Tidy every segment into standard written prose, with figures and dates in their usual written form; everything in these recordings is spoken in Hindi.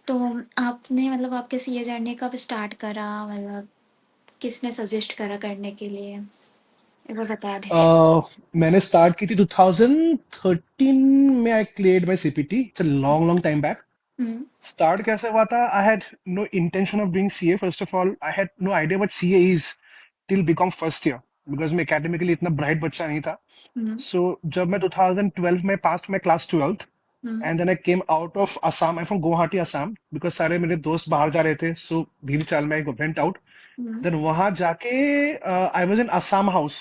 तो आपने मतलब आपके सीए जर्नी कब स्टार्ट करा, मतलब किसने सजेस्ट करा करने के लिए, एक बार बता दीजिए। Uh, मैंने स्टार्ट की थी 2013 में। I cleared my CPT. It's a long long time back. Hmm. Start कैसे हुआ था? I had no intention of doing CA. First of all I had no idea what CA is till BCom first year, because मैं एकेडमिकली इतना ब्राइट बच्चा नहीं था। हम्म। सो जब मैं 2012 में पास मैं class 12th, hmm. And then I came out of Assam. I from Guwahati Assam, because सारे मेरे दोस्त बाहर जा रहे थे, सो भीड़ चाल में I went out. Hmm. Then वहां जाके I was in Assam house.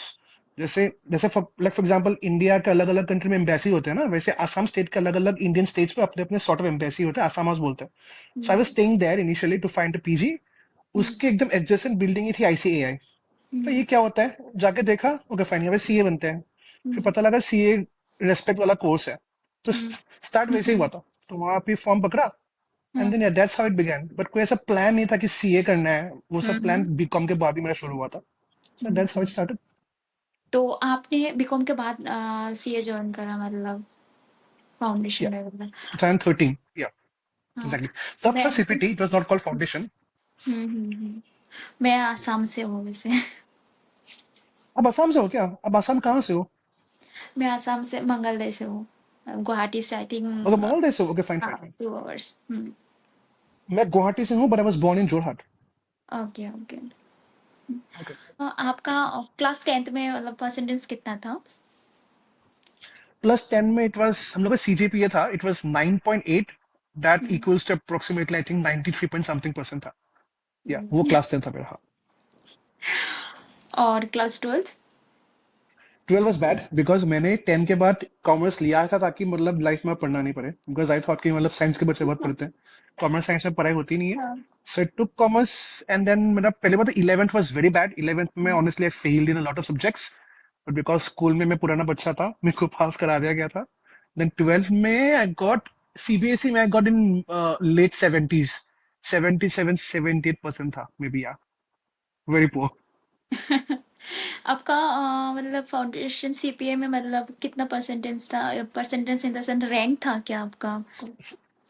जैसे जैसे फॉर एग्जांपल इंडिया के अलग अलग कंट्री में एम्बेसी होते हैं ना, वैसे असम स्टेट के अलग अलग इंडियन स्टेट्स पे अपने अपने सॉर्ट ऑफ एम्बेसी होते हैं, असम हाउस बोलते हैं। So I was hmm. Staying there initially to find a PG. Hmm. उसके एकदम एडजेसेंट बिल्डिंग ही थी आईसीएआई। तो हम्म। ये क्या होता है, जाके देखा, ओके फाइन, यहाँ पे सीए बनते हैं। फिर हम्म। पता लगा सीए रेस्पेक्ट वाला कोर्स है। तो हम्म। स्टार्ट वैसे ही हुआ था। तो वहां पे फॉर्म पकड़ा, and hmm. Then that's how it began. But कोई ऐसा प्लान नहीं था कि सीए करना है। वो सब प्लान हम्म। बीकॉम के बाद ही मेरा शुरू हुआ था। So that's how it hmm. Started. तो आपने बीकॉम के बाद सीए ज्वाइन करा, मतलब Yeah, फाउंडेशन वगैरह। 2013. Yeah, हाँ। exactly. तब मैं था CPT, it was not called foundation. मैं आसाम से हूँ वैसे। अब असम से हो क्या? अब असम कहाँ से हो? मैं आसाम से मंगलदय से हूँ। गुवाहाटी से आई ओके, थिंक। मंगलदैर से हो। ओके फाइन फाइन हाँ, फाइन। 2 आवर्स। मैं गुवाहाटी से हूँ, but I was born in Jorhat. Okay okay. Okay. आपका क्लास 10th में मतलब परसेंटेज कितना था? प्लस 10 में इट वाज, हम लोग का सीजीपीए था, it was 9.8। That hmm. Equals to approximately I think 93 point something percent था। या वो हम्म। क्लास 10 था मेरा, हाँ। और class 12th? 12 was bad, because मैंने 10 के बाद कॉमर्स लिया था, ताकि मतलब लाइफ में पढ़ना नहीं पड़े, बिकॉज आई थॉट कि मतलब साइंस के बच्चे बहुत पढ़ते हैं, कॉमर्स साइंस में पढ़ाई होती नहीं है। हाँ। सो आई टुक कॉमर्स। एंड देन मेरा पहले बात 11th was very bad. 11th में honestly I failed in a lot of subjects, but because school में मैं पुराना बच्चा था, मेरे को पास करा दिया गया था। देन 12th में आई गॉट सीबीएसई में, I got in late 70s। 77 78% था मे बी, या वेरी पुअर। आपका मतलब फाउंडेशन सीपीए में मतलब कितना परसेंटेज था? Percentage in the sense rank था क्या आपका?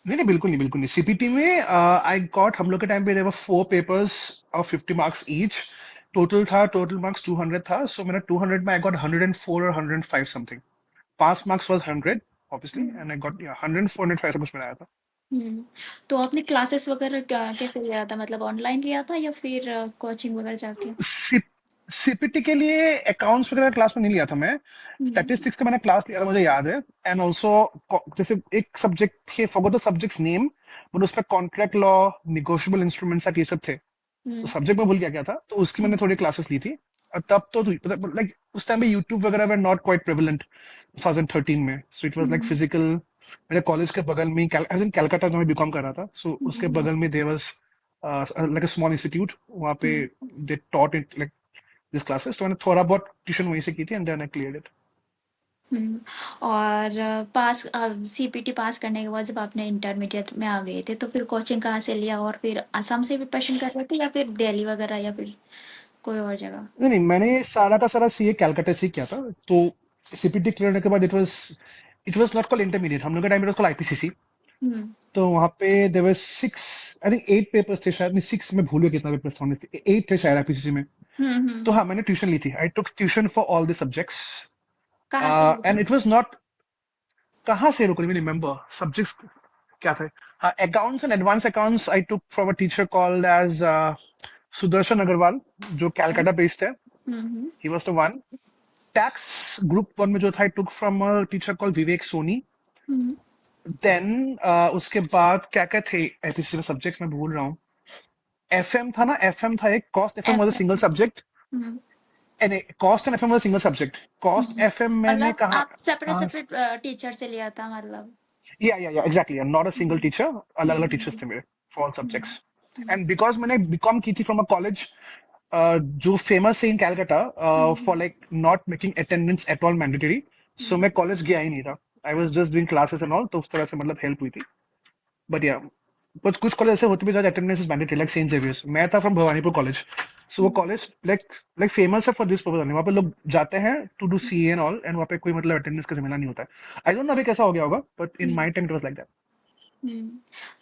नहीं नहीं, बिल्कुल नहीं, बिल्कुल नहीं। सीपीटी में आई गॉट, हम लोग के टाइम पे देवर 4 papers of 50 marks each. Total था, टोटल मार्क्स 200 था। सो मेरा 200 में आई गॉट 104 और 105 something. Pass marks was 100 obviously, and I got 104 105 ऐसा कुछ मेरा आया था। हम्म। तो आपने क्लासेस वगैरह कैसे लिया था, मतलब ऑनलाइन लिया था या फिर कोचिंग वगैरह जाके? सीपीटी के लिए अकाउंट्स वगैरह क्लास में नहीं लिया था मैं। हम्म। स्टैटिस्टिक्स का मैंने क्लास लिया था, मुझे याद है। एंड ऑल्सो जैसे एक सब्जेक्ट थे, forgot the subjects name, but उसमें कॉन्ट्रैक्ट लॉ, निगोशिएबल इंस्ट्रूमेंट्स ये सब थे। तो हम्म। सब्जेक्ट मैं भूल गया क्या था, तो उसकी मैंने थोड़ी क्लासेस ली थी। और तब तो लाइक उस टाइम पे यूट्यूब वगैरह वर नॉट क्वाइट प्रेवलेंट 2013 में। So it was like hmm. Physical. मेरे कॉलेज के बगल में एज इन कैलकाटा जो मैं बीकॉम कर रहा था, सो उसके हम्म। बगल में there was like a small institute. वहाँ पे hmm. They taught it like this classes. तो मैंने थोड़ा बहुत ट्यूशन वहीं से की थी, and then I cleared it. Hmm. और पास सीपीटी पास करने के बाद जब आपने इंटरमीडिएट में आ गए थे तो फिर कोचिंग कहाँ से लिया, और फिर असम से प्रिपरेशन कर रहे थे या फिर दिल्ली वगैरह या फिर कोई और जगह? नहीं नहीं, मैंने सारा का सारा सीए कैलकाटा से ही किया था। तो सीपीटी क्लियर होने के बाद it was not called intermediate, हम लोग के टाइम में कॉल्ड आईपीसीसी। हम्म। तो वहां पे there were 6, I think 8 papers थे शायद, नहीं 6, मैं भूल गया कितना पेपर्स थे, 8 थे शायद आईपीसीसी में। तो हम्म। हाँ, मैंने ट्यूशन ली थी। I took tuition for all the subjects. कहाँ से लिए एंड थे? इट वाज नॉट, कहाँ से, रुको, रिमेम्बर सब्जेक्ट्स क्या थे। हाँ, accounts and advance accounts I took from a teacher called as Sudarshan Agarwal, जो कैलकाटा बेस्ड है। Hmm. He was the one. Tax group one में जो था, I took from a teacher called Vivek Soni. Hmm. Then उसके बाद क्या क्या थे आईपीसीसी में सब्जेक्ट, मैं भूल रहा हूँ। एफएम था ना, एफएम था एक, cost FM was a F single subject. Hmm. नहीं, cost and FM was a single subject. Cost FM मैंने मतलब कहा, आप सेपरेट सेपरेट टीचर से लिया था मतलब? या exactly, not a single hmm. Teacher. अलग अलग टीचर्स हम्म। थे मेरे for all hmm. Subjects. And because मैंने बीकॉम की थी फ्रॉम अ कॉलेज जो फेमस है in Calcutta hmm. For like not making attendance at all mandatory. So मैं कॉलेज गया ही नहीं था। I was just doing classes and all, तो उस तरह से मतलब हेल्प हुई थी। बट या कुछ कुछ कॉलेज ऐसे होते भी जहाँ attendance is mandatory, like Saint Xavier's. मैं था फ्रॉम भवानीपुर कॉलेज। सो वो hmm. College like like famous है फॉर दिस पर्पज। वहाँ पे लोग जाते हैं to do C and all, and वहाँ पे कोई मतलब अटेंडेंस का झमेला नहीं होता है। आई डोंट नो अभी कैसा हो गया होगा, but in hmm. My time it was like that. Hmm.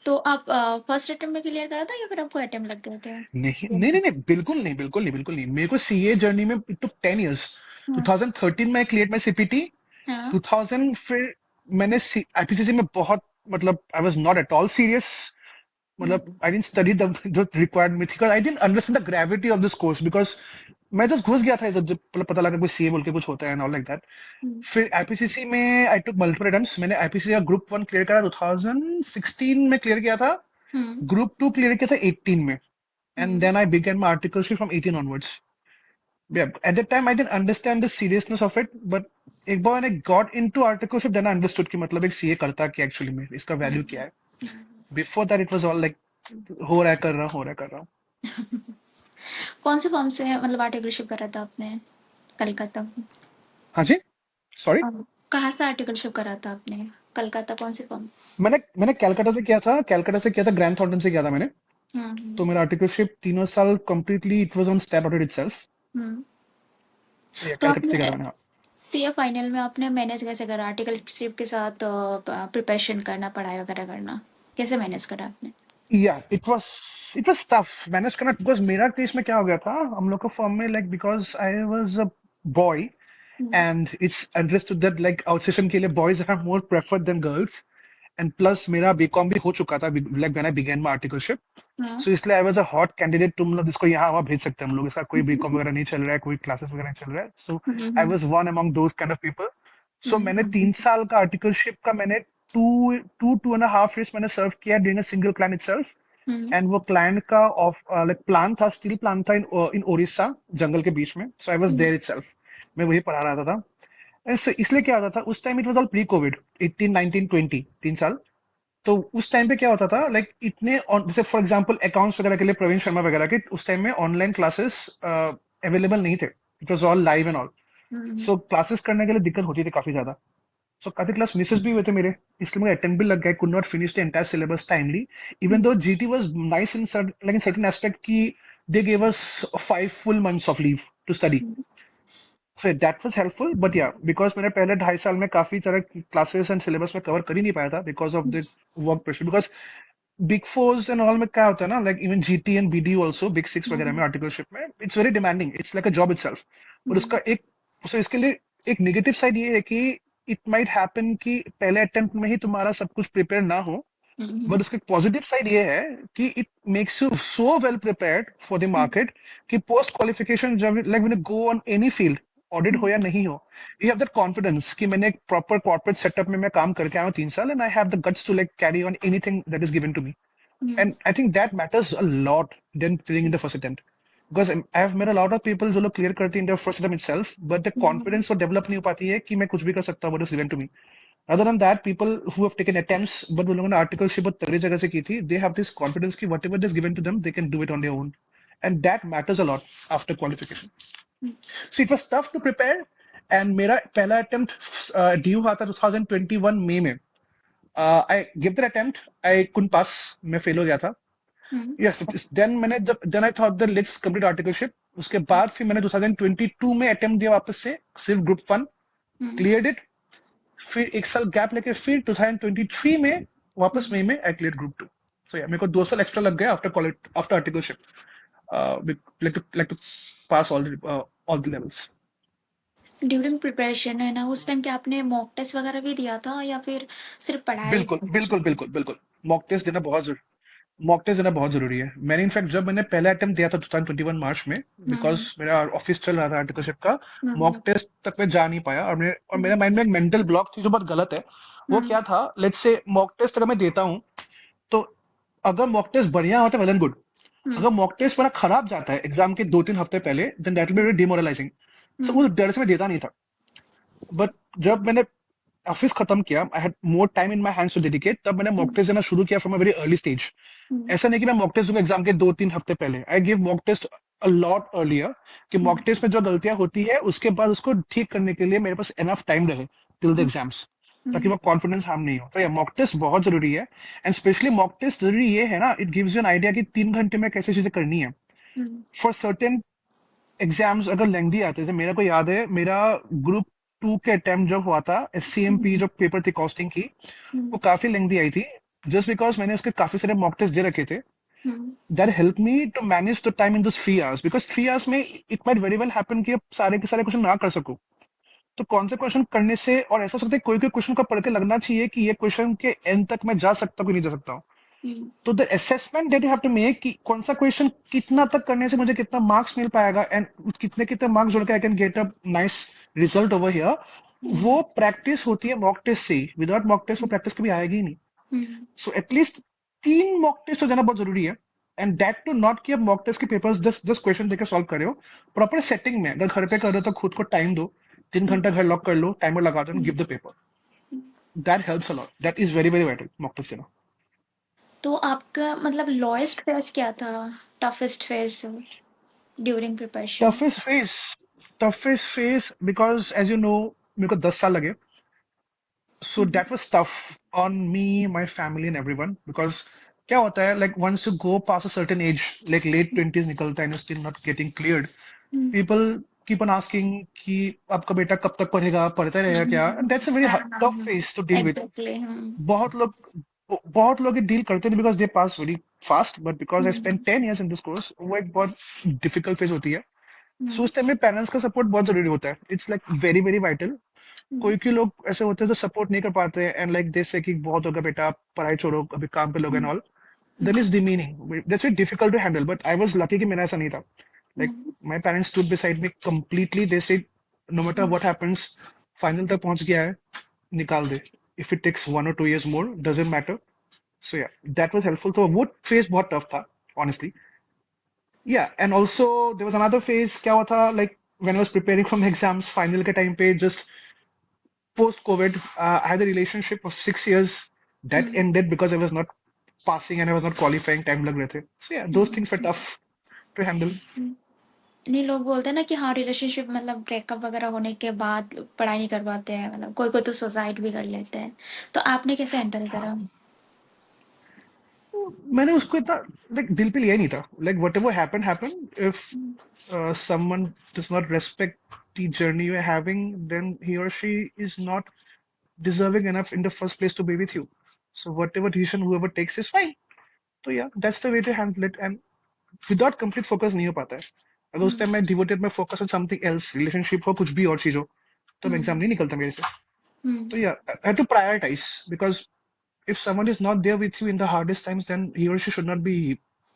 तो आप फर्स्ट अटेम्प्ट में क्लियर करा था या फिर आपको अटेम्प्ट लग गए थे नहीं सीए नहीं में? नहीं नहीं, बिल्कुल नहीं, बिल्कुल नहीं, बिल्कुल नहीं। मेरे को सीए जर्नी में इट टुक 10 इयर्स। हाँ। 2013 में क्लियर माई सीपीटी। हाँ। 2000 फिर मैंने आईपीसीसी में बहुत, मतलब आई was not at all serious. मतलब हम्म। आई डिडंट स्टडी द जो रिक्वायर्ड मी थी, because I didn't understand the gravity of this course, because मैं जस्ट घुस गया था इधर, जब मतलब पता लगा कोई सीए बोल के कुछ होता है एंड ऑल लाइक दैट। हम्म। फिर आईपीसीसी में आई टुक मल्टीपल अटेम्प्ट्स। मैंने आईपीसीसी का ग्रुप 1 क्लियर करा 2016 में क्लियर किया था। हम्म। ग्रुप 2 क्लियर किया था 18 में। And hmm. Then I began my articleship from 18 onwards. Yeah, at that time I didn't understand the seriousness of it, but एक बार मैंने got into articleship, then I understood कि मतलब एक सीए करता क्या एक्चुअली में, इसका वैल्यू क्या हम्म। है। Before that it was all like हो रहा है, कर रहा हूँ, हो रहा है, कर रहा हूँ। कौन से फॉर्म से मतलब आर्टिकलशिप करा था आपने कलकत्ता में? हाँ जी, सॉरी। कहाँ से आर्टिकलशिप करा था आपने कलकत्ता कौन से फॉर्म? मैंने मैंने कैलकाटा से किया था, कैलकाटा से किया था, ग्रैंड थॉर्नटन से किया था मैंने। हम्म। तो मेरा आर्टिकलशिप तीनों साल completely it was on stat audit itself. Hmm. So ये तो कैलकाटा से किया आपने था मैंने, हाँ। सीए फाइनल में आपने मैनेज कैसे करा आर्टिकलशिप के साथ प्रिपरेशन करना पढ़ाई वगैरह करना कैसे मैनेज करा आपने? या इट वाज टफ मैनेज करना, बिकॉज मेरा केस में क्या हो गया था, हम लोग को फॉर्म में like, because I was a boy hmm. and it's understood that like outstation के लिए boys are more preferred than girls, and plus मेरा बीकॉम भी हो चुका था like when I began my articleship, हाँ। so इसलिए I was a hot candidate। तुम लोग इसको यहाँ वहाँ भेज सकते हैं हम लोग, ऐसा कोई बीकॉम वगैरह नहीं चल रहा है, कोई क्लासेस वगैरह नहीं चल रहा है, so I hmm. was one among those kind of people। so मैंने हम्म। 3 साल का आर्टिकलशिप का मैंने टू एंड हाफ ईयर्स मैंने सर्व किया during a single client itself. Hmm. And वो क्लाइंट का ऑफ लाइक प्लान था, स्टील प्लान था इन उड़ीसा, जंगल के बीच में। So I was hmm. There itself, मैं वही पढ़ा रहा था। इसलिए क्या होता था उस time, it was all pre Covid, 18 19 20 3 साल। तो उस टाइम पे क्या होता था लाइक इतने जैसे फॉर एग्जांपल अकाउंट्स वगैरह के लिए प्रवीण शर्मा वगैरह के उस टाइम में ऑनलाइन क्लासेस अवेलेबल नहीं थे। It was all live and all. Hmm. So classes करने के लिए दिक्कत होती थी काफी ज्यादा। सो काफी क्लास मिसेस भी हुए थे मेरे, इसलिए मुझे अटेम्प्ट भी लग गए, could not finish the entire syllabus timely, even though GT was nice in like in certain aspect की they gave us 5 full months of leave to study. So that was helpful, but yeah because मैंने पहले 2.5 साल में काफी तरह की क्लासेस एंड सिलेबस में कवर कर ही नहीं पाया था because of the work pressure. Because big fours and all में क्या होता है ना, like even GT and BD also, big six वगैरह में आर्टिकलशिप में it's very demanding, it's like a job itself. और उसका एक, सो इसके लिए एक नेगेटिव साइड ये है कि इट माइट हैपन कि पहले अटेम्प्ट में ही तुम्हारा सब कुछ प्रिपेयर ना हो। बट उसकी पॉजिटिव साइड ये है कि it makes you so well prepared for the market कि पोस्ट क्वालिफिकेशन जब like when you go on any field, audit हो या नहीं हो, यू हैव दैट कॉन्फिडेंस कि मैंने एक प्रॉपर कॉर्पोरेट सेटअप में मैं काम करके आया हूँ 3 साल, and I have the guts to like carry on anything that is given to me. And I think that matters a lot then clearing in the first attempt. Because I have met a lot of people जो लोग क्लियर करते हैं in the first attempt itself, but the confidence तो डेवलप नहीं हो पाती है कि मैं कुछ भी कर सकता हूँ what is given to me. Other than that, people who have taken attempts, but उन लोगों ने आर्टिकलशिप बहुत तगड़ी जगह से की थी, they have this confidence कि whatever is given to them, they can do it on their own, and that matters a lot after qualification. So it was tough to prepare, and मेरा पहला attempt due हुआ था 2021 मई में। I gave that attempt, I couldn't pass, मैं fail हो गया था। Yes, then मैंने जब then I thought that let's complete articleship। उसके बाद फिर मैंने 2022 में attempt दिया वापस से, सिर्फ ग्रुप 1, cleared it। फिर एक साल गैप लेके फिर 2023 में वापस मई में आई क्लियर ग्रुप 2। सो या मेरे को 2 साल एक्स्ट्रा लग गया after articleship, like to pass all the levels. During preparation है ना उस टाइम क्या आपने मॉक टेस्ट वगैरह भी दिया था या फिर सिर्फ पढ़ाई बिल्कुल थी? बिल्कुल बिल्कुल बिल्कुल, मॉक टेस्ट देना बहुत जरूरी, मॉक टेस्ट देना बहुत जरूरी है। मैंने इनफैक्ट जब मैंने पहला अटेम्प्ट दिया था 2021 मार्च में, बिकॉज हम्म। मेरा ऑफिस चल रहा था आर्टिकलशिप का, हम्म। मॉक टेस्ट तक मैं जा नहीं पाया। और मेरे माइंड में एक मेंटल ब्लॉक थी जो बहुत गलत है। वो हम्म। क्या था, लेट्स से मॉक टेस्ट अगर मैं देता हूँ, तो अगर मॉक टेस्ट बढ़िया होता है वेल एंड गुड। हम्म। अगर मॉक टेस्ट बड़ा खराब जाता है एग्जाम के 2-3 हफ्ते पहले, then that will be very demoralising. So hmm. उस डर से मैं देता नहीं था। बट जब मैंने ऑफिस खत्म किया, I had more time in my hands to dedicate, तब मैंने मॉक टेस्ट देना शुरू किया from a very early stage. Hmm. ऐसा नहीं कि मैं मॉक टेस्ट दूंगा एग्जाम के 2-3 हफ्ते पहले, I give mock test a lot earlier, कि मॉक टेस्ट में जो गलतियां होती है उसके बाद उसको ठीक करने के लिए मेरे पास एनफ टाइम रहे टिल द एग्जाम्स, ताकि वो कॉन्फिडेंस हार्म नहीं हो। तो ये मॉक टेस्ट बहुत जरूरी है। एंड स्पेशली मॉक टेस्ट जरूरी ये है ना, it gives you an idea कि 3 घंटे में कैसे चीजें करनी है। फॉर सर्टेन एग्जाम्स अगर लेंदी आते हैं, जैसे मेरा को याद है मेरा ग्रुप 2 के अटेम्प्ट जब हुआ था, एससीएमपी जो पेपर थी कॉस्टिंग की, वो काफी लेंदी आई थी। जस्ट बिकॉज मैंने उसके काफी सारे मॉक टेस्ट दे रखे थे, हम्म। that helped me to manage the time in those 3 hours, because 3 hours में it might very well happen कि अब सारे के सारे क्वेश्चन ना कर सकूं। तो कौन से क्वेश्चन करने से, और ऐसा सकता है कोई कोई क्वेश्चन का पढ़ के लगना चाहिए कि ये क्वेश्चन के एंड तक मैं जा सकता हूँ कि नहीं जा सकता हूँ। हम्म। तो the assessment that you have to make कि कौन सा क्वेश्चन कितना तक करने से मुझे कितना मार्क्स मिल पाएगा, एंड कितने कितने मार्क्स जोड़ के I can get a nice result over here, hmm. वो प्रैक्टिस होती है मॉक टेस्ट से ही। विदाउट मॉक टेस्ट वो प्रैक्टिस कभी आएगी ही नहीं। Hmm. So at least 3 mock test हो जाना बहुत जरूरी है। एंड दैट टू नॉट कि आप मॉक टेस्ट के पेपर्स जस्ट जस्ट क्वेश्चन देकर सॉल्व करे हो, प्रॉपर सेटिंग में। अगर घर पे कर रहे हो तो खुद को टाइम दो, 3 घंटा घर लॉक कर लो, टाइमर लगा दो and give the paper. That helps a lot, that is very very vital mock test देना। तो आपका मतलब लोएस्ट फेज क्या था, toughest phase during preparation? Toughest phase, toughest phase because as you know मेरे को 10 साल लगे। So that was tough on me, my family, and everyone, because क्या होता है, like once you go past a certain age, like late 20s निकलता है and you're still not getting cleared, people keep on asking कि आपका बेटा कब तक पढ़ेगा, पढ़ता रहेगा क्या, and that's a very tough phase to deal with. Exactly. बहुत लोग बहुत लोग डील करते नहीं because they pass very fast, but because I spent 10 years in this course, वो एक बहुत difficult phase होती है। So उस टाइम में पेरेंट्स का सपोर्ट बहुत जरूरी होता है, it's like very very vital. कोई कोई लोग ऐसे होते हैं जो सपोर्ट नहीं कर पाते एंड लाइक दे से कि बहुत होगा बेटा, पढ़ाई छोड़ो, अभी काम पे लोग and all, then is demeaning, that's very difficult to handle. But I was lucky कि मेरा ऐसा नहीं था। Like my parents stood beside me completely, they said no matter what happens, final तक पहुंच गया है, निकाल दे, if it takes 1 or 2 years more doesn't matter. So yeah, that was helpful. तो वो फेज बहुत टफ था ऑनेस्टली। या and also there was another phase, क्या हुआ था, like when I was preparing for exams final के टाइम पे, just post COVID, I had a relationship of 6 years that ended because I was not passing and I was not qualifying. Time lag rahe the. So yeah, those things were tough to handle. नहीं, लोग बोलते हैं ना कि हाँ रिलेशनशिप मतलब ब्रेकअप वगैरह होने के बाद पढ़ाई नहीं कर पाते हैं, मतलब कोई कोई तो सुसाइड भी कर लेते हैं। तो आपने कैसे हैंडल करा? मैंने उसको इतना लाइक दिल पे लिया ही नहीं था। Like whatever happened happened. If someone does not respect the journey you're having, then he or she is not deserving enough in the first place to be with you. So whatever decision whoever takes is fine. So yeah, that's the way to handle it. And without complete focus नहीं हो पाता है। अगर उस टाइम मैं डिवोटेड में focus on something else, relationship हो, कुछ भी और चीज हो, तो एग्जाम नहीं निकलता मेरे से। तो yeah, I have to prioritise, because if someone is not there with you in the hardest times, then he or she should not be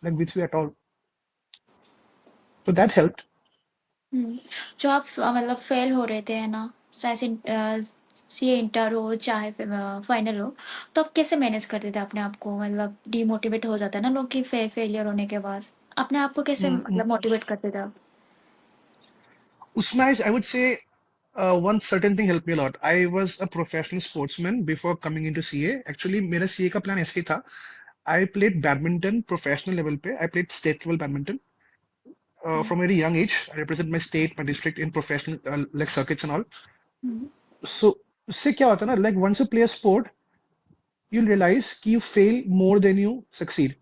like with you at all. So that helped. जो आप मतलब फेल हो रहे थे है ना, सी इंटर हो चाहे फाइनल हो, तो आप कैसे मैनेज करते थे अपने आप को? मतलब डिमोटिवेट हो जाता है ना लोग कि फेलियर होने के बाद, अपने आप को कैसे Mm-mm. मतलब मोटिवेट करते थे आप? Usma, I would say one certain thing helped me a lot. I was a professional sportsman before coming into CA. Actually, मेरा CA का plan ऐसे ही था. I played badminton professional level पे. I played state level badminton. From a very young age, I represent my state, my district in professional like circuits and all. So उससे क्या होता है ना, like once you play a sport, you'll realize कि you fail more than you succeed.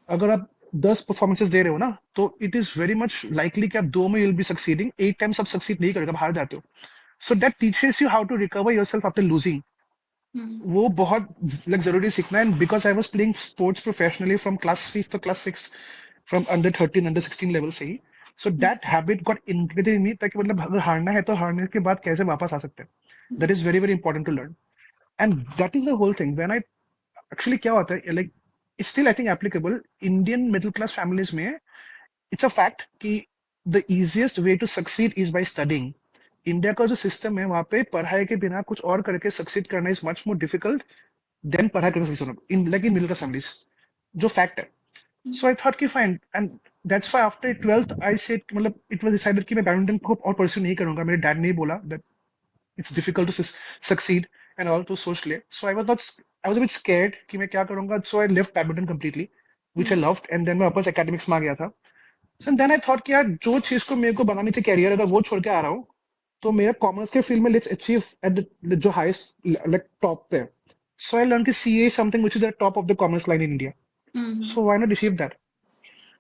अगर आप 10 परफॉर्मेंसेस दे रहे हो ना, तो it is very much likely कि आप 2 में you'll be succeeding, 8 टाइम्स आप सक्सीड नहीं करेगा, आप हार जाते हो। So that teaches you how to recover yourself after losing. वो बहुत लाइक जरूरी सीखना है। And because I was playing sports professionally from class 5 to class 6, from under 13 under 16 level से ही, so that habit got ingrained in मी, ताकि मतलब अगर हारना है तो हारने के बाद कैसे वापस आ सकते हैं, that is very very important to learn. And that is the whole thing when I actually, क्या होता है like, still I think applicable Indian middle class families में, इट्स अ फैक्ट कि the easiest way to succeed is by studying. India का जो सिस्टम है, वहां पे पढ़ाई के बिना कुछ और करके सक्सीड करना is much more difficult than पढ़ाई करके सक्सीड होना, in like in middle class families, जो फैक्ट है। सो आई थॉट कि fine, and that's why after 12th I said, मतलब इट वाज डिसाइडेड कि मैं बैडमिंटन को और परस्यू नहीं करूंगा। मेरे डैड ने ही बोला that it's difficult to succeed and all, तो सोच ले। So I was not, I was a bit scared कि मैं क्या करूंगा। So I left badminton completely, which I loved, and then मैं वापस एकेडमिक्स में आ गया था। सो देन आई थॉट कि यार, जो चीज को मेरे को बनानी थी कैरियर, अगर वो छोड़ के आ रहा हूँ, तो मेरा कॉमर्स के फील्ड में लेट्स अचीव एट जो हाईएस्ट लाइक टॉप पे। सो आई लर्न कि CA something which is the top of the commerce line in India, so why not achieve that.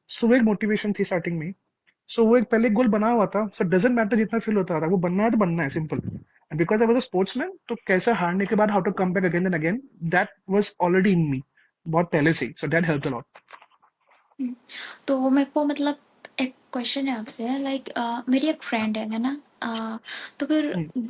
So वो एक मोटिवेशन थी स्टार्टिंग में। सो वो एक पहले गोल बना हुआ था, सो डजेंट मैटर जितना फील होता था, वो बनना है तो बनना है, simple. And because I was a sportsman, तो कैसे हारने के बाद how to come back again and again, that was already in me, बहुत पहले से ही, so that helped a lot. Hmm. तो मेरे को मतलब एक क्वेश्चन है आपसे, लाइक मेरी एक फ्रेंड है ना? तो फिर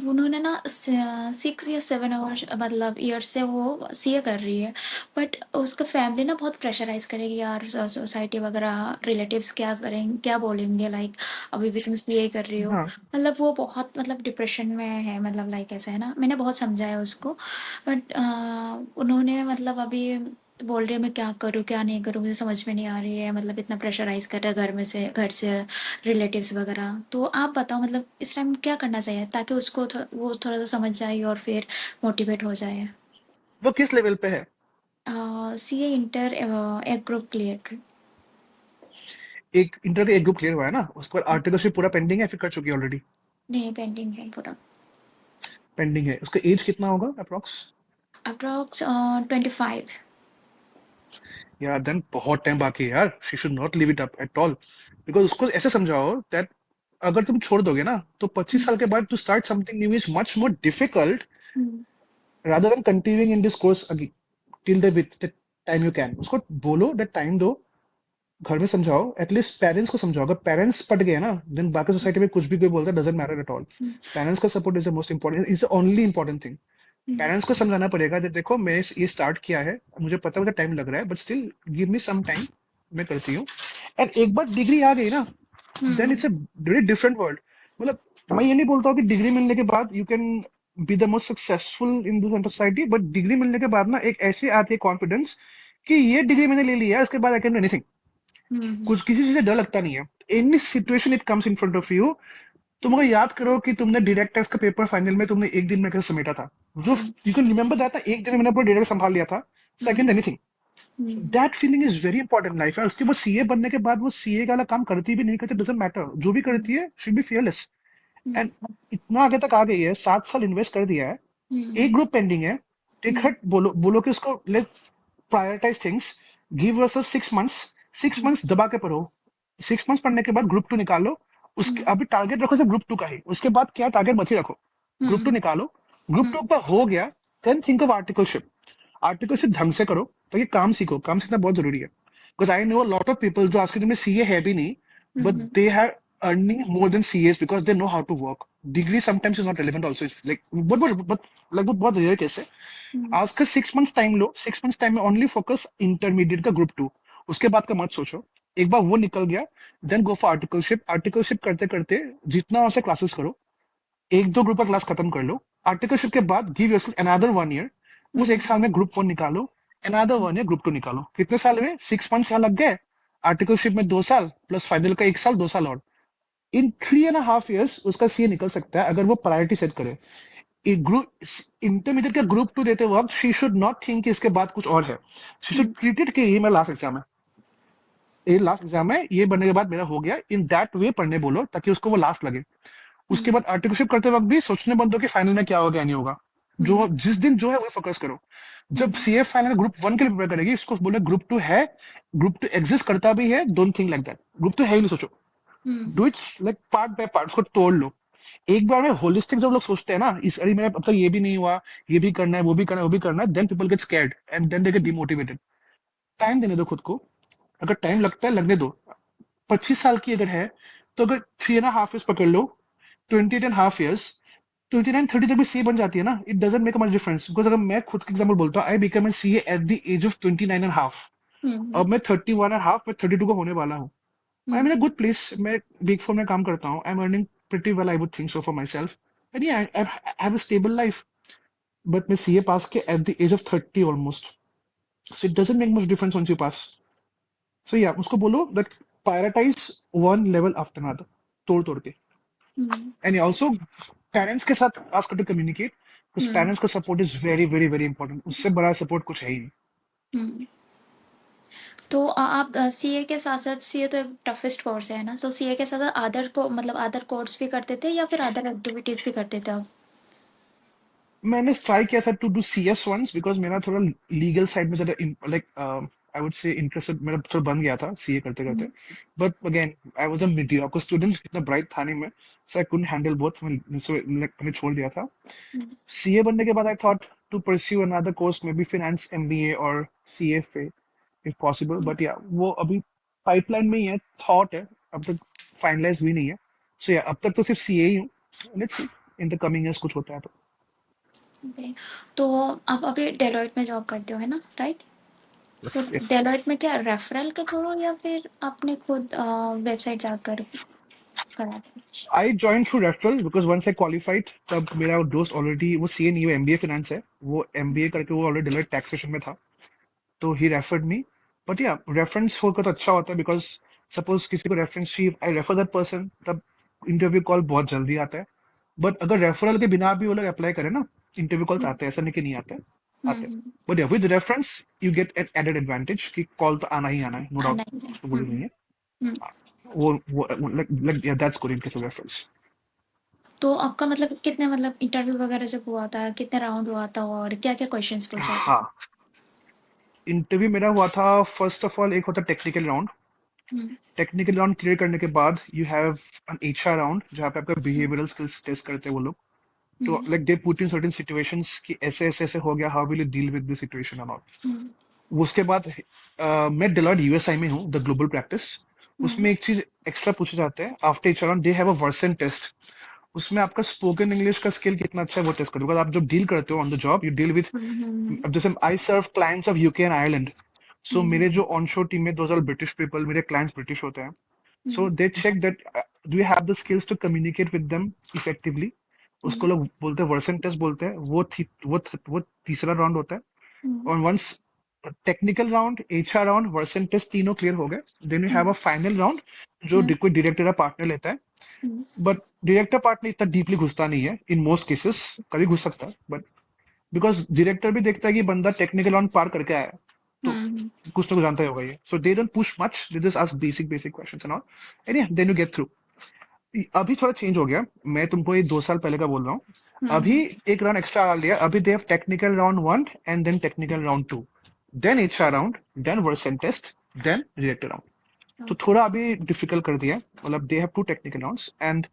उन्होंने ना 6 या 7 आवर्स मतलब ईयर्स से वो सीए कर रही है, बट उसका फैमिली ना बहुत प्रेशराइज करेगी यार, सोसाइटी वगैरह, रिलेटिव्स क्या करेंगे, क्या बोलेंगे, लाइक अभी भी तुम सीए कर रही हो। हाँ। मतलब वो बहुत मतलब डिप्रेशन में है, मतलब लाइक ऐसा है ना, मैंने बहुत समझाया उसको, बट उन्होंने मतलब अभी बोल रही है मैं क्या करूँ क्या नहीं करूँ, मुझे समझ में नहीं आ रही है, मतलब इतना प्रेशराइज कर रहा है घर में से, घर से, रिलेटिव्स वगैरह। तो आप बताओ मतलब इस टाइम क्या करना चाहिए ताकि उसको वो थोड़ा सा समझ जाए और फिर मोटिवेट हो जाए। वो किस लेवल पे है? सी ए इंटर एक ग्रुप क्लियर। एक इंटर का एक ग्रुप क्लियर हुआ है ना, उसके बाद आर्टिकलशिप पूरा पेंडिंग है, फिर कर चुकी है ऑलरेडी? नहीं, पेंडिंग है पूरा। पेंडिंग है। उसका एज कितना होगा अप्रोक्स? अप्रॉक्स 25। यार देन बहुत टाइम बाकी है यार, she should not leave it up at all. Because उसको ऐसे समझाओ दैट अगर तुम छोड़ दोगे ना, तो 25 साल के बाद to start something new is much more difficult, rather than continuing in this course again till the time you can। उसको बोलो दैट टाइम दो, घर में समझाओ, एटलीस्ट पेरेंट्स को समझाओ। अगर पेरेंट्स पट गए ना, देन बाकी सोसाइटी में कुछ भी कोई बोलता है doesn't matter at all. Parents का support is the most important, is the only important thing. Parents को समझाना पड़ेगा कि देखो मैं ये स्टार्ट किया है, मुझे पता है मुझे टाइम लग रहा है, but still give me some time, मैं करती हूँ। एंड एक बार डिग्री आ गई ना, then it's a very different world. मतलब मैं ये नहीं बोलता हूँ कि डिग्री मिलने के बाद you can be the most successful in this society, but degree मिलने के बाद ना एक ऐसी आती है कॉन्फिडेंस कि ये डिग्री मैंने ले लिया है, उसके बाद आई कैन डू एनीथिंग। कुछ किसी चीज से डर लगता नहीं है। Any situation it comes in front of you, तुम अगर याद करो कि तुमने डायरेक्ट टेस्ट का पेपर फाइनल में तुमने एक दिन में कैसे समेटा था, जो यू कैन रिमेंबर दैट ना, एक दिन में मैंने पूरा डायरेक्ट संभाल लिया था, second anything. That feeling is very important life है। उसके बाद सीए बनने के बाद वो सीए का वाला काम करती भी नहीं करती, डजेंट मैटर, जो भी करती है शुड बी फियरलेस। एंड इतना आगे तक आ गई है, 7 साल इन्वेस्ट कर दिया है, एक ग्रुप पेंडिंग है, टिकट बोलो बोलो कि उसको let's prioritise things, give yourself 6 months, 6 months दबा के पढ़ो। 6 मंथ्स पढ़ने के बाद ग्रुप टू निकालो। उसके अभी टारगेट रखो सिर्फ ग्रुप टू का ही, उसके बाद क्या टारगेट मत ही रखो। ग्रुप टू निकालो, ग्रुप टू पर हो गया, then think of articleship. Articleship ढंग से करो, ताकि काम सीखो, काम सीखना बहुत जरूरी है। Because I know lot of people जो आज के दिन में सीए है भी नहीं, but they are earning more than CAs because they know how to work. Degree sometimes is not relevant also. It's like like बहुत रेयर केस है। आज का 6 मंथ्स टाइम लो, 6 मंथ्स टाइम में ओनली फोकस इंटरमीडिएट का ग्रुप टू, उसके बाद का मत सोचो। एक बार वो निकल गया, then go for articleship. Articleship करते करते जितना हो सके क्लासेस करो, एक दो ग्रुप का क्लास खत्म कर लो। आर्टिकलशिप के बाद गिव योरसेल्फ अनदर 1 ईयर, उस एक साल में ग्रुप वन निकालो, अनदर 1 ईयर ग्रुप टू निकालो। कितने साल में? 6 मंथ्स यहाँ लग गए, आर्टिकलशिप में 2 साल प्लस फाइनल का 1 साल, 2 साल और। इन 3.5 years उसका सीए निकल सकता है अगर वो प्रायोरिटी सेट करे। एक ग्रुप इंटरमीडिएट का ग्रुप टू देते वक्त शी शुड नॉट थिंक कि इसके बाद कुछ और है। शी शुड ट्रीट इट कि ये मेरा लास्ट एग्जाम है, ये लास्ट एग्जाम है, ये बनने के बाद मेरा हो गया। इन दैट वे पढ़ने बोलो ताकि उसको वो लास्ट लगे। उसके बाद आर्टिकलशिप करते वक्त भी सोचने बंद हो कि फाइनल में क्या होगा क्या नहीं होगा। जो जिस दिन जो है वो फोकस करो। जब सीए फाइनल ग्रुप वन के लिए प्रिपेयर करेगी, उसको बोले ग्रुप टू है, ग्रुप टू एग्जिस्ट करता भी है, don't think like that, group two है ही नहीं सोचो। Do it like part by part, उसको तोड़ लो। एक बार में होलिस्टिक जब लोग सोचते हैं ना, इस अरे मेरा अब तक ये भी नहीं हुआ, ये भी करना है, वो भी करना है, वो भी करना है, then people get scared and then they get demotivated. Time देने दो खुद को, अगर टाइम लगता है लगने दो। 25 साल की अगर है, तो अगर 3.5 years पकड़ लो, 28.5 years, 29-30 तक भी सी बन जाती है ना, it doesn't make much difference. Because अगर मैं खुद का एग्जाम्पल बोलता हूँ, I become an C at the age of 29.5। अब मैं 31.5, मैं 32 को होने वाला हूँ। I am in a good place, मैं बिग फोर में काम करता हूँ, I am earning pretty well, I would think so for myself. And I have a stable life. But मैं सीए पास के at the age of 30 almost, so it doesn't make much difference once you pass। So yeah उसको बोलो that prioritise one level after another, तोड़ तोड़ के। एंड ऑल्सो पेरेंट्स के साथ ask to communicate, because parents का support is very very very important. उससे बड़ा सपोर्ट कुछ है ही नहीं। तो आप सीए के साथ साथ, सीए तो एक टफेस्ट कोर्स है ना, तो सीए के साथ साथ अदर को मतलब अदर कोर्स भी करते थे या फिर अदर एक्टिविटीज भी करते थे आप? मैंने ट्राई किया था to do CS once, because मेरा थोड़ा लीगल साइड में ज्यादा like I would say interested, मेरा थोड़ा बन गया था सीए करते करते. Hmm, but again I was a mediocre student, इतना ब्राइट था नहीं मैं, so I couldn't handle both. मैंने छोड़ दिया था. हम्म, सीए बनने के बाद I thought to pursue another course, maybe finance MBA और सीएफए इफ पॉसिबल. बट या वो अभी पाइपलाइन में ही है, थॉट है, अब तक फाइनलाइज हुई नहीं है. सो या अब तक तो सिर्फ सीए ही हूँ. Let's see in the coming years कुछ होता है तो. ओके। तो आप अभी डेलॉइट में जॉब करते हो है ना, राइट? तो यस यस. डेलॉइट में क्या रेफरल के थ्रू या फिर आपने खुद वेबसाइट जाकर करा था कुछ? I join through referral because once I qualified, तब मेरा दोस्त ऑलरेडी, वो सीए नहीं, वो एमबीए फाइनेंस है, वो एमबीए करके वो ऑलरेडी डिलॉयट टैक्सेशन में था, तो ही रेफर्ड मी. बट या रेफरेंस होकर तो अच्छा होता है, बिकॉज सपोज किसी को रेफरेंस चाहिए, आई रेफर दैट पर्सन, तब इंटरव्यू कॉल बहुत जल्दी आता है. बट अगर रेफरल के बिना भी वो लोग अप्लाई करें ना, इंटरव्यू कॉल्स हम्म, आते हैं, ऐसा नहीं कि नहीं आते. आते हैं. Hmm, but yeah with reference you get an added advantage कि कॉल तो आना ही आना है, नो डाउट, आना ही है। उसमें बुरी नहीं है. हम्म। वो like like that's good in case of reference. तो आपका मतलब कितने मतलब इंटरव्यू वगैरह जब हुआ था, कितने राउंड हुआ था और क्या क्या क्वेश्चंस पूछा था? हाँ, इंटरव्यू मेरा हुआ था, फर्स्ट ऑफ ऑल एक होता टेक्निकल राउंड. हम्म, टेक्निकल राउंड क्लियर करने के बाद you have an HR round, जहाँ पे आपका हम्म, बिहेवियरल स्किल्स टेस्ट करते हैं वो लोग. तो hmm, like they put in certain situations कि ऐसे ऐसे ऐसे हो गया, how will you deal with this situation and all. Hmm, उसके बाद मैं डिलॉयट यूएसआई में हूँ, द ग्लोबल प्रैक्टिस. हम्म, उसमें एक चीज एक्स्ट्रा पूछे जाते हैं after HR round, they have a Versant test. उसमें आपका स्पोकन इंग्लिश का स्किल कितना अच्छा है वो टेस्ट करते हैं, बिकॉज आप जब डील करते हो on the job, you deal with, hmm, अब जैसे I serve clients of UK and Ireland. So hmm, मेरे जो ऑनशोर टीम में 2 ब्रिटिश पीपल, मेरे क्लाइंट्स ब्रिटिश होते हैं. So hmm, they check that do you have the skills to communicate with them effectively. उसको हम्म, लोग बोलते हैं वर्सन टेस्ट बोलते हैं. वो तीसरा राउंड होता है. हम्म, और once technical round, HR round, Versant test तीनों क्लियर हो गए, then you have hmm, a final round जो हम्म, कोई डायरेक्टर या पार्टनर लेता है. हम्म, बट डायरेक्टर पार्टनर इतना डीपली घुसता नहीं है इन मोस्ट केसेस, कभी घुस सकता है, बट बिकॉज डायरेक्टर भी देखता है कि बंदा टेक्निकल राउंड पार करके आया है, तो हम्म, कुछ ना कुछ जानता ही होगा ये. So they don't push much, they just ask basic basic questions and all, and yeah then you get through. अभी थोड़ा चेंज हो गया, मैं तुमको ये 2 साल पहले का बोल रहा हूँ. अभी हम्म, एक राउंड एक्स्ट्रा डाल दिया, अभी they have technical round 1 and then technical round 2, then HR round, then Versant test, then director round. तो ओके। थोड़ा अभी डिफिकल्ट कर दिया है, मतलब they have 2 technical rounds. And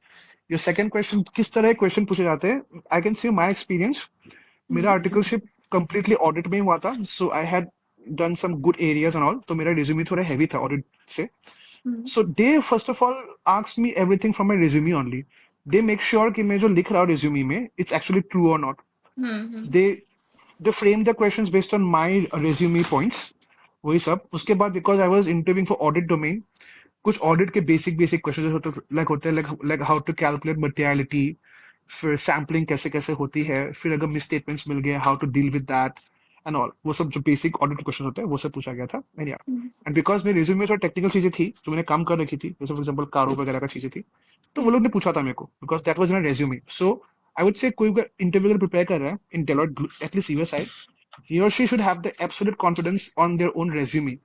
your second question, किस तरह क्वेश्चन पूछे जाते हैं, I can see my experience. मेरा हम्म, आर्टिकलशिप कंप्लीटली ऑडिट में ही हुआ था, so I had done some good areas and all, तो मेरा रिज्यूमे थोड़ा हैवी था ऑडिट से. हम्म, So they first of all ask me everything from my resume only. They make sure कि मैं जो लिख रहा हूँ resume में, it's actually true or not. Hmm, They they frame the questions based on my resume points. वही सब. उसके बाद because I was interviewing for audit domain, कुछ audit के basic basic questions होते हैं like how to calculate materiality, फिर सैम्पलिंग कैसे कैसे होती है, फिर अगर मिस स्टेटमेंट्स मिल गए, how to deal with that and all, वो सब जो बेसिक ऑडिट क्वेश्चन होते हैं वो सब पूछा गया था. एंड या, हम्म, एंड बिकॉज मेरे रिज्यूमे में जो टेक्निकल चीजें थी जो मैंने काम कर रखी थी, जैसे फॉर एग्जांपल कारो वगैरह का चीजें थी, तो वो हम्म, लोग ने पूछा था मेरे को, because that was in resume. So I would say कोई इंटरव्यू अगर प्रिपेयर कर रहा है in Deloitte, at least USI, he or she should have the absolute confidence on their own resume.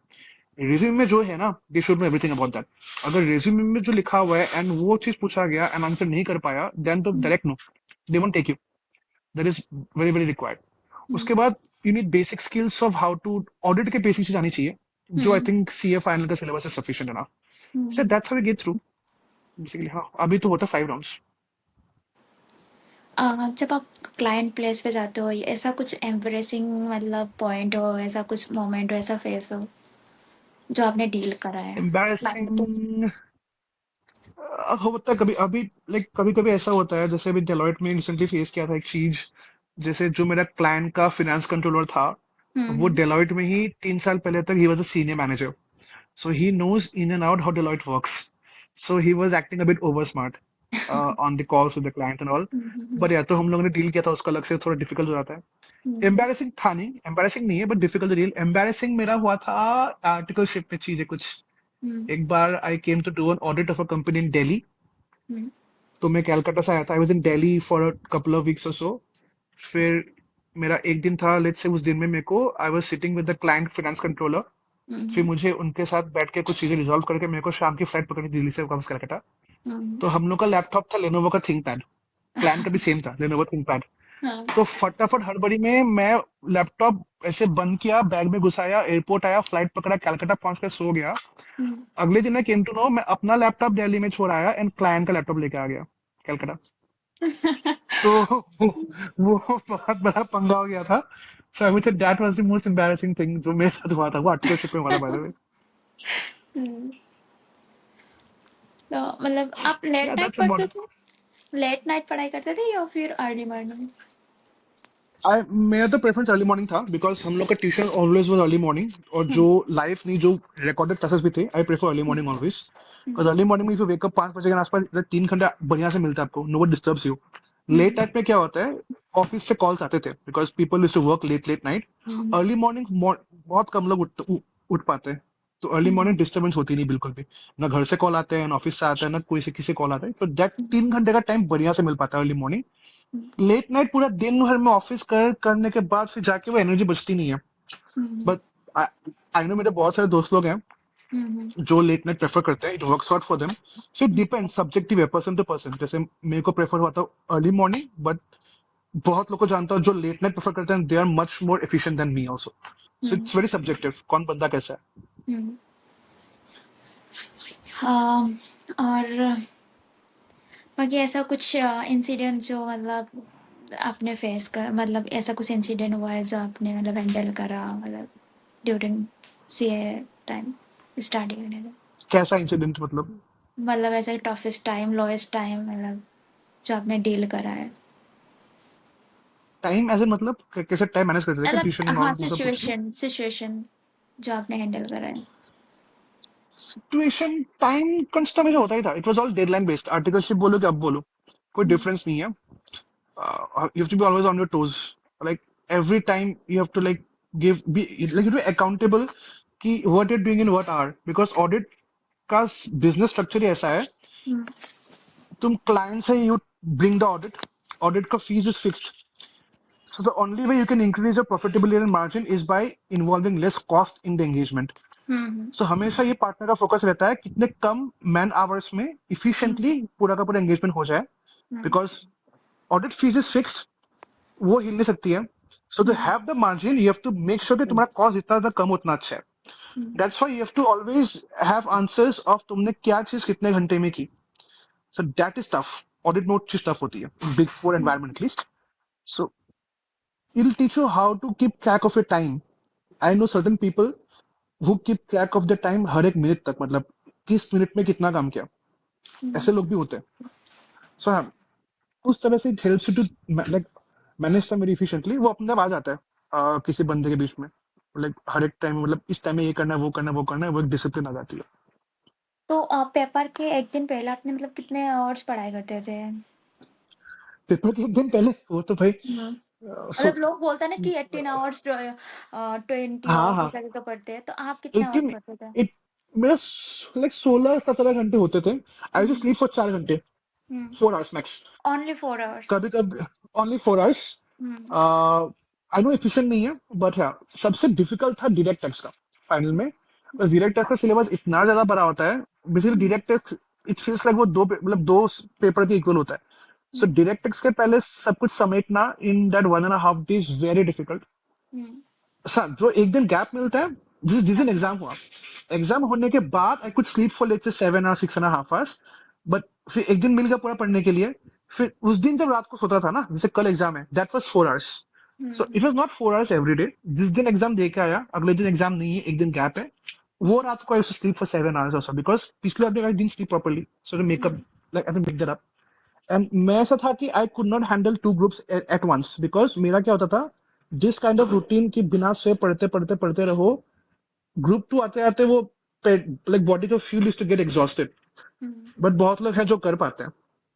Resume में जो है ना, they should know everything about that. अगर रिज्यूमे में जो लिखा हुआ है एंड वो चीज पूछा गया एंड आंसर नहीं कर पाया, देन तो hmm, direct no, they won't take you. That is very very required. Hmm, उसके बाद you need basic skills of how to audit के बेसिक चीज आनी चाहिए, जो I hmm, think CA final का syllabus is sufficient enough. So hmm. That's how we get through basically. हाँ, अभी तो होता 5 राउंड्स. जब आप क्लाइंट प्लेस पे जाते हो, ऐसा कुछ एम्बरेसिंग मतलब पॉइंट हो, ऐसा कुछ मोमेंट हो, ऐसा फेस हो जो आपने डील करा है क्लाइंट के साथ? एम्बैरेसिंग होता है कभी अभी, लाइक कभी कभी ऐसा होता है, जैसे अभी डेलॉयट में रिसेंटली फेस किया था एक चीज. जैसे जो मेरा क्लाइंट का फाइनेंस कंट्रोलर था, वो हम्म, डेलॉयट में ही 3 साल पहले तक he was a senior manager. So he knows in and out how Deloitte works. So he was acting a bit over smart on the calls with the client and all. Hmm, But yeah, तो हम लोगों ने डील किया था उसका, अलग से थोड़ा डिफिकल्ट हो जाता है. हम्म, एम्बैरेसिंग था नहीं, एम्बैरेसिंग नहीं है, बट डिफिकल्ट डील. एम्बैरेसिंग मेरा हुआ था आर्टिकलशिप में चीजें कुछ. हम्म, एक बार I came to do an audit of a company in Delhi. Hmm, तो मैं कैलकाटा से आया था, I was in Delhi for a couple of weeks और सो. फिर मेरा एक दिन था, लेट्स से उस दिन में मेरे को, I was sitting with the client finance controller. फिर हम्म, मुझे उनके साथ बैठ के कुछ चीजें रिजॉल्व करके मेरे को शाम की फ्लाइट पकड़नी थी दिल्ली से वापस कलकत्ता. हम्म, तो हम लोग का लैपटॉप था लेनोवो का थिंकपैड. क्लाइंट का भी सेम था, लेनोवो थिंकपैड. हाँ। तो फटाफट हड़बड़ी में मैं लैपटॉप ऐसे बंद किया, बैग में घुसाया, एयरपोर्ट आया, फ्लाइट पकड़ा, कलकत्ता पहुंच कर सो गया। हम्म। अगले दिन आई केम टू नो मैं अपना लैपटॉप दिल्ली में छोड़ आया एंड क्लाइंट का लैपटॉप लेके आ गया कलकत्ता। तो वो बहुत बड़ा पंगा हो गया था। So I would say that was the most embarrassing thing जो मेरे साथ हुआ था। वो आर्टिकलशिप में हुआ था बाय द वे। हम्म। तो मतलब आप लेट या नाइट दैट्स पढ़ते अबाउट थे, लेट नाइट पढ़ाई करते थे या फिर अर्ली मॉर्निंग? आई मेरा तो प्रेफरेंस अर्ली मॉर्निंग था बिकॉज हम लोग का tuition always was early morning. और जो हम्म। लाइव नहीं, जो रिकॉर्डेड क्लासेस भी थे, I prefer early morning always. Because hmm. Early morning में इफ यू वेक अप 5 बजे के आसपास, इधर 3 घंटे बढ़िया से मिलता है आपको, no one disturbs you. Late hmm. Night में क्या होता है, ऑफिस से कॉल्स आते थे because people used to work late late night. Hmm. Early morning बहुत कम लोग उठ पाते हैं। तो अर्ली हम्म। मॉर्निंग डिस्टर्बेंस होती नहीं बिल्कुल भी। ना घर से कॉल आते हैं, ना ऑफिस से आता है, ना कोई से किसी कॉल आता है। सो दैट 3 घंटे का टाइम बढ़िया से मिल पाता है अर्ली मॉर्निंग। लेट नाइट पूरा दिन भर में ऑफिस करने के बाद फिर जाके वो एनर्जी बचती नहीं है। हम्म। बट आई नो मेरे बहुत सारे दोस्त लोग हैं हम्म। जो लेट नाइट प्रेफर करते हैं, it works out for them. So it depend, subjective है, पर्सन टू पर्सन। जैसे मेरे को प्रेफर हुआ था अर्ली मॉर्निंग, बट बहुत लोग को जानता हूँ जो लेट नाइट प्रेफर करते हैं, they are much more efficient than me also. So hmm. It's very subjective, कौन बंदा कैसा है। हम्म। हाँ। और बाकी ऐसा कुछ इंसिडेंट जो मतलब आपने फेस कर, मतलब ऐसा कुछ इंसिडेंट हुआ है जो आपने मतलब हैंडल करा मतलब ड्यूरिंग सीए टाइम, स्टार्टिंग करने का? कैसा इंसिडेंट मतलब? मतलब ऐसा टफेस्ट टाइम, लोएस्ट टाइम, मतलब जो आपने डील करा है? टाइम एज ए मतलब कैसे टाइम मैनेज करते थे क्या, मतलब ट्यूशन एंड हाँ, ऑल, मतलब पूछ रहे हो? सिचुएशन जो आपने हैंडल करा है। सिचुएशन टाइम कंस्ट तो मेरा होता ही था। It was all deadline based, articleship बोलो कि अब बोलो, कोई हम्म। डिफरेंस नहीं है। You have to be always on your toes. Like every time you have to like be like you to be accountable कि what you're doing in what hour, because audit का business structure ही ऐसा है। हम्म। तुम client से you bring the audit, audit का fees is fixed. So the only way you can increase your profitability and margin is by involving less cost in the engagement. Hmm. So हमेशा ये पार्टनर का फोकस रहता है कितने कम मैन आवर्स में हम्म। इफिशिएंटली पूरा का पूरा एंगेजमेंट हो जाए। हम्म। Because audit fees is fix, वो हिल नहीं सकती है। सो to hmm. Have the margin you have to make sure कि तुम्हारा कॉस्ट जितना ज्यादा कम उतना अच्छा है। हम्म। That's why you have to always have answers of तुमने क्या चीज कितने घंटे में की। So that is tough. Audit note चीज टफ होती है big four environment at least. So it'll teach you how to keep track of your time. I know certain people who keep track of the time हर एक मिनट तक, मतलब किस मिनट में कितना काम किया। ऐसे लोग भी होते हैं। सो हाँ, उस तरह से it helps you to like manage time very efficiently. वो अपने आप आ जाता है किसी बंदे के बीच में। लाइक हर एक टाइम, मतलब इस टाइम में ये करना है, वो करना है, वो करना है, वो एक डिसिप्लिन आ जाती है। तो पेपर के एक दिन पहले आपने मतलब कितने आवर्स पढ़ाई करते थे? पेपर के एक दिन पहले वो तो भाई हम्म। सो मतलब लोग बोलते हैं ना कि 18 आवर्स, 20 आवर्स हाँ, ऐसा भी तो पढ़ते हैं, तो आप कितने आवर्स लेकिन पढ़ते थे? इट मेरा लाइक 16-17 घंटे होते थे। I used to hmm. Sleep for 4 घंटे, hmm. 4 hours max. Only 4 hours? कभी कभी only 4 hours. Hmm. I know efficient नहीं है, बट हाँ सबसे डिफिकल्ट था डायरेक्ट टैक्स का फाइनल में। बस डायरेक्ट टैक्स का सिलेबस इतना ज्यादा बड़ा होता है। Basically hmm. Direct tax it feels like वो मतलब दो पेपर के इक्वल होता है। सो हम्म। डायरेक्ट टैक्स के पहले सब कुछ समेटना in that 1.5 days is very difficult. Hmm. जो एक दिन गैप मिलता है, जिस दिन एग्जाम हुआ, एग्जाम होने के बाद I could sleep for let's say 7 hours, 6.5 hours. But फिर एक दिन मिल गया पूरा पढ़ने के लिए। फिर उस दिन जब रात को सोता था ना, जैसे कल एग्जाम है, that was 4 hours. So hmm. It was not 4 hours every day. जिस दिन एग्जाम दे के आया, अगले दिन एग्जाम नहीं है, एक दिन गैप है, वो रात को I to sleep for 7 hours also, because पिछले दिन I didn't sleep properly. So to make up, hmm. Like I make that up. And मैं ऐसा था कि I could not handle two groups at once, because मेरा क्या होता था, दिस काइंड ऑफ रूटीन की बिना से पढ़ते पढ़ते पढ़ते रहो, ग्रुप टू आते आते वो लाइक बॉडी का fuel is to get exhausted. Hmm. But बहुत लोग हैं जो कर पाते हैं,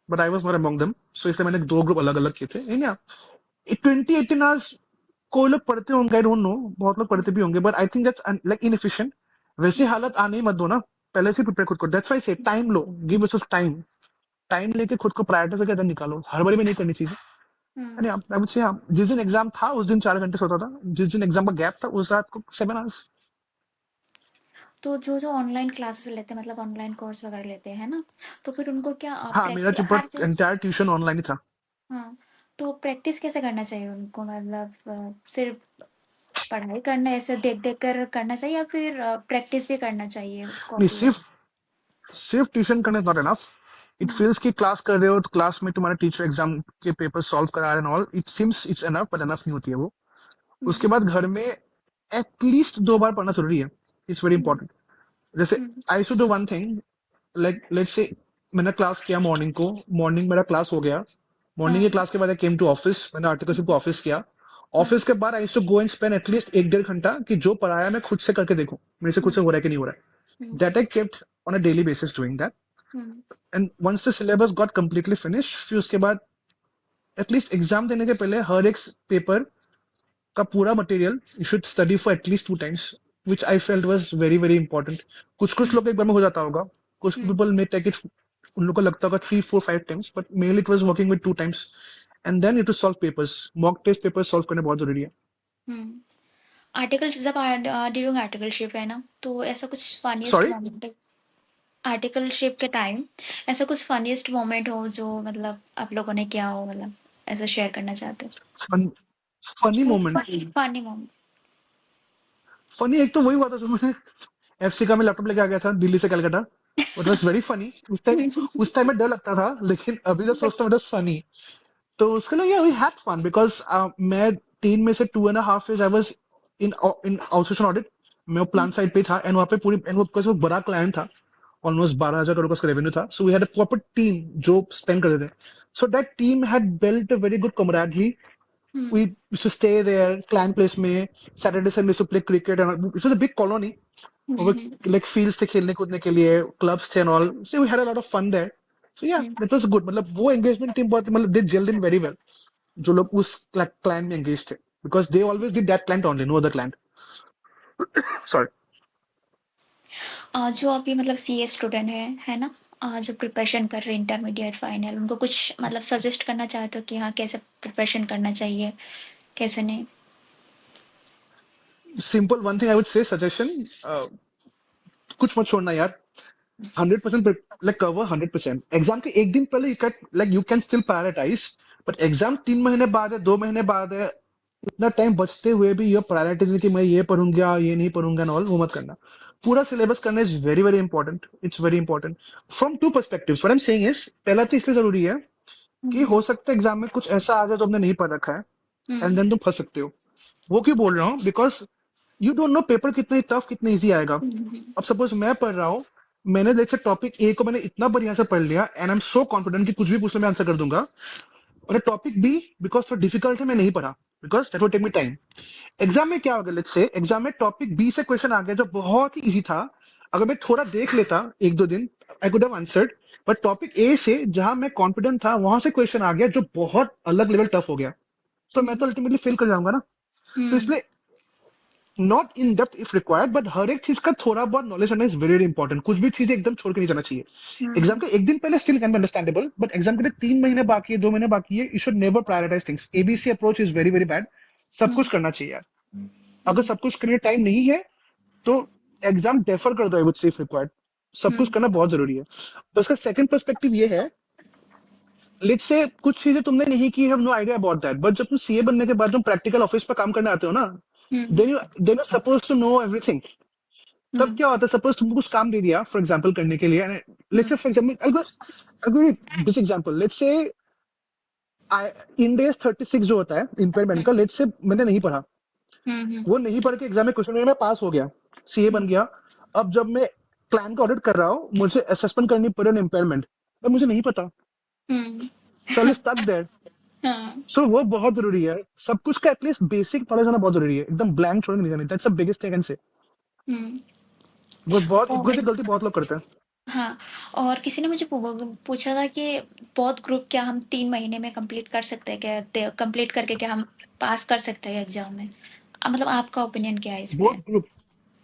but I was not among them. So इसलिए मैंने दो ग्रुप अलग अलग किए थे। 20-18 आवर्स कोई लोग पढ़ते होंगे, आई डोंट नो, बहुत लोग पढ़ते भी होंगे, but I think that's like inefficient. वैसी हम्म। हालत आने ही मत दो ना, पहले से प्रिपेयर खुद को। दैट्स व्हाई से टाइम लो, गिव योरसेल्फ टाइम। टाइम लेके खुद को प्रायोरिटी से ज्यादा निकालो, हड़बड़ी में नहीं करनी चाहिए। हम्म। अरे आप आई वुड से हाँ, जिस दिन एग्जाम था उस दिन 4 घंटे सोता था, जिस दिन एग्जाम का गैप था उस रात को 7 आवर्स। तो जो जो ऑनलाइन क्लासेस लेते हैं, मतलब ऑनलाइन कोर्स वगैरह लेते हैं ना, तो फिर उनको क्या हाँ, मेरा प्रैक्टिस जो हर चीज? एंटायर ट्यूशन ऑनलाइन ही था। हाँ, तो प्रैक्टिस कैसे करना चाहिए उनको, मतलब सिर्फ पढ़ाई करना ऐसे देख देख कर करना चाहिए या फिर प्रैक्टिस भी करना चाहिए नहीं, कॉपी सिर्फ वगैरह? सिर्फ ट्यूशन करना is not enough. It hmm. Feels कि क्लास कर रहे हो तो क्लास में तुम्हारे टीचर एग्जाम के पेपर सॉल्व करा रहे हैं all, it seems it's enough, but enough नहीं होती है वो। उसके हम्म। बाद घर में एटलीस्ट 2 बार पढ़ना जरूरी है। It's very hmm. इंपॉर्टेंट। जैसे hmm. I should do one thing, like let's say मैंने क्लास किया मॉर्निंग को, मॉर्निंग मेरा क्लास हो गया, मॉर्निंग के हाँ। क्लास के बाद आई केम टू ऑफिस, मैंने आर्टिकलशिप को हम्म। ऑफिस किया। हाँ। ऑफिस के बाद I to go and spend at least 1-1.5 घंटा कि जो पढ़ाया मैं खुद से करके देखूं, मेरे से खुद से हम्म। हो रहा है कि नहीं हो रहा है। Hmm. That I kept on a daily basis doing that. Hmm. And once the syllabus got completely finish, फिर उसके बाद एटलीस्ट एग्जाम देने के पहले हर एक पेपर का पूरा material you should study for at least 2 times, which I felt was very very important. कुछ कुछ हम्म। लोग एक बार में हो जाता होगा, कुछ hmm. People may take it, उन लोग को लगता होगा 3-4-5 times, but mainly it was working with 2 times. And then you to solve papers, mock test paper solve करने बहुत जरूरी है। हम्म। आर्टिकल जब ड्यूरिंग आर्टिकलशिप है ना, तो ऐसा कुछ फनीस्ट सॉरी। मोमेंट, आर्टिकलशिप के टाइम ऐसा कुछ फनीस्ट मोमेंट हो जो मतलब आप लोगों ने किया हो, मतलब ऐसा शेयर करना चाहते फनी हो? मोमेंट। Funny moment. फनी एक तो वही हुआ था जो मैंने एफसी का मैं लैपटॉप लेके आ गया था दिल्ली से Calcutta. It was very funny उस टाइम में डर लगता था, लेकिन अभी जब सोचता हूँ इट वाज फनी। तो उसके लिए वी हैड फन बिकॉज मैं 3 में से 2.5 years I was in in outsourcing audit. मैं वो प्लान साइड पे था, एंड वहाँ पे पूरी, एंड वो बिकॉज वो बड़ा क्लाइंट था, ऑलमोस्ट 12,000 करोड़ का उसका रेवेन्यू था, so we had a proper team जो स्पेंड करते थे। So that team had built a very good camaraderie. we used to stay there client place में, Saturday Sunday used to play cricket, and it was a big colony, like fields थे खेलने कूदने के लिए, clubs थे and all, so we had a lot of fun there. So yeah, that was good, मतलब वो engagement team बहुत, मतलब they gelled in very well, जो लोग उस client में engaged थे, because they always did that client only, no other client. Sorry. जो अभी मतलब सीए स्टूडेंट है ना, जो प्रिपरेशन कर रहे हैं इंटरमीडिएट फाइनल, उनको कुछ मतलब सजेस्ट करना चाहते हो कि हाँ कैसे प्रिपरेशन करना चाहिए, कैसे नहीं? Simple one thing I would say suggestion, कुछ मत छोड़ना यार। 100% like cover 100%। एग्जाम के एक दिन पहले you can still prioritise, but exam 3 महीने बाद है, 2 महीने बाद है, इतना टाइम बचते हुए भी ये प्रायोरिटाइज कि मैं ये पढ़ूंगा ये नहीं पढ़ूंगा ना, वो मत करना। पूरा सिलेबस करना is very very important, it's very important from two perspectives. What I am saying is, पहला तो इसलिए जरूरी है कि हम्म। हो सकता है एग्जाम में कुछ ऐसा आ जाए जो हमने नहीं पढ़ रखा है, एंड हम्म। देन तुम फंस सकते हो। वो क्यों बोल रहा हूँ, because you don't know paper कितना टफ कितना इजी आएगा। हम्म। अब सपोज मैं पढ़ रहा हूँ, मैंने जैसे टॉपिक ए को मैंने इतना बढ़िया से पढ़ लिया, and I am so confident कि कुछ भी पूछ ले मैं आंसर कर दूंगा। और topic B because for difficult है मैं नहीं पढ़ा, because that will take me time. Exam में क्या होगा, लेट्स से एग्जाम में टॉपिक बी से क्वेश्चन आ गया जो बहुत ही इजी था, अगर मैं थोड़ा देख लेता 1-2 दिन, I could have answered. But topic A से जहां मैं कॉन्फिडेंट था वहां से क्वेश्चन आ गया जो बहुत अलग लेवल टफ हो गया, तो मैं तो हम्म। अल्टीमेटली फेल कर जाऊंगा ना। तो हम्म। इसलिए not in depth if required, but हर एक चीज का थोड़ा बहुत नॉलेज होना इज वेरी वेरी इंपॉर्टेंट। कुछ भी चीज एकदम छोड़ के नहीं जाना चाहिए। एग्जाम हम्म। के एक दिन पहले still can be understandable, but exam के लिए 3 महीने बाकी है, 2 महीने बाकी है, you should never prioritise things. ABC approach is very very bad. सब कुछ हम्म। करना चाहिए यार। अगर सब कुछ करने टाइम नहीं है तो एग्जाम डेफर कर दो, आई वुड से इफ रिक्वायर्ड। सब कुछ हम्म। करना बहुत जरूरी है। तो उसका सेकंड पर्सपेक्टिव ये है, लेट्स से कुछ चीजें तुमने नहीं की, have no idea about that, but जब तुम सीए बनने के बाद तुम प्रैक्टिकल ऑफिस पर काम करने आते हो ना, hmm. Then you suppose to know everything. तब हम्म। क्या होता है, सपोज तुमको कुछ काम दे दिया फॉर एग्जांपल करने के लिए, let's say hmm. For example this example, let's say Ind AS 36 जो होता है इम्पेयरमेंट का, लेट्स से मैंने नहीं पढ़ा, हम्म। वो नहीं पढ़ के एग्जाम में क्वेश्चन में मैं पास हो गया, सीए बन गया। अब जब मैं क्लाइंट का ऑडिट कर रहा हूँ, मुझे असेसमेंट करनी पड़ी इम्पेयरमेंट, अब मुझे नहीं पता, हम्म। सो आई स्टक देयर। हाँ। सो वो बहुत जरूरी है, सब कुछ का एटलीस्ट बेसिक नॉलेज होना बहुत जरूरी है, एकदम ब्लैंक छोड़ के नहीं जाना, that's the biggest thing I can say. Hmm. वो बहुत और वैसे गलती बहुत लोग करते हैं। हाँ, और किसी ने मुझे पूछा था कि पौध ग्रुप क्या हम 3 महीने में कंप्लीट कर सकते हैं क्या, कंप्लीट करके क्या हम पास कर सकते हैं एग्जाम में? मतलब आपका ओपिनियन क्या है इस पे? बोथ ग्रुप,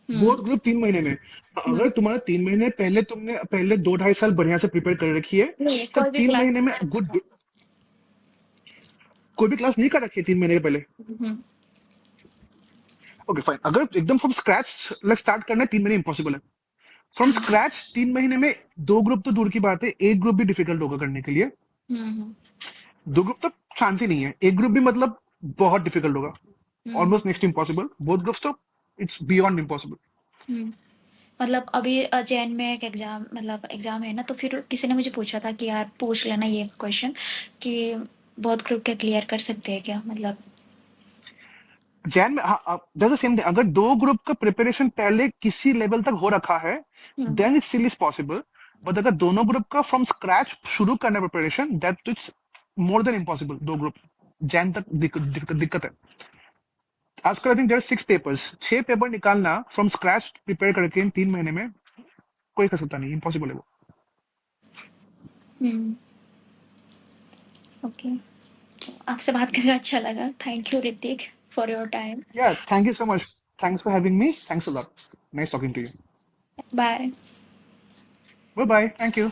हम्म। बोथ ग्रुप 3 महीने में। अगर हम्म। तुम्हारा 3 महीने पहले, तुमने पहले 2-2.5 साल बढ़िया से प्रिपेयर कर रखी है, नहीं, तब कोई भी 3 महीने क्लास। में गुड, कोई भी क्लास नहीं कर रखी है 3 महीने के पहले, हम्म। Okay fine. अगर एकदम फ्रॉम स्क्रैच लाइक स्टार्ट करना है, 3 महीने इम्पॉसिबल है। फ्रॉम स्क्रैच 3 महीने में 2 ग्रुप तो दूर की बात है, एक ग्रुप भी डिफिकल्ट होगा करने के लिए। हम्म। दो ग्रुप तो चांस ही नहीं है, एक ग्रुप भी मतलब बहुत डिफिकल्ट होगा, hmm, almost next impossible, both groups तो इट्स बियॉन्ड इम्पॉसिबल। हुँ। मतलब अभी जैन में एक एग्ज़ाम मतलब एग्ज़ाम है ना, तो फिर किसी ने मुझे पूछा था कि यार पूछ लेना ये क्वेश्चन कि बहुत ग्रुप के क्लियर कर सकते हैं क्या? मतलब जैन में द सेम थिंग, अगर दो ग्रुप का प्रिपरेशन पहले किसी लेवल तक हो रखा है हुँ, then it still is possible, but अगर दोनों ग्रुप का फ्रॉम स्क्रैच शुरू करना preparation, that it's more than impossible. दो ग्रुप जैन तक दिक्कत है। आजकल I think there 6 papers, 6 paper निकालना फ्रॉम स्क्रैच प्रिपेयर करके इन 3 महीने में कोई कर सकता नहीं, इम्पॉसिबल है वो। हुँ, ओके। आपसे बात करके अच्छा लगा। Thank you Hrithik for your time. Yeah thank you so much, thanks for having me, thanks a lot, nice talking to you. Bye. Bye bye, thank you.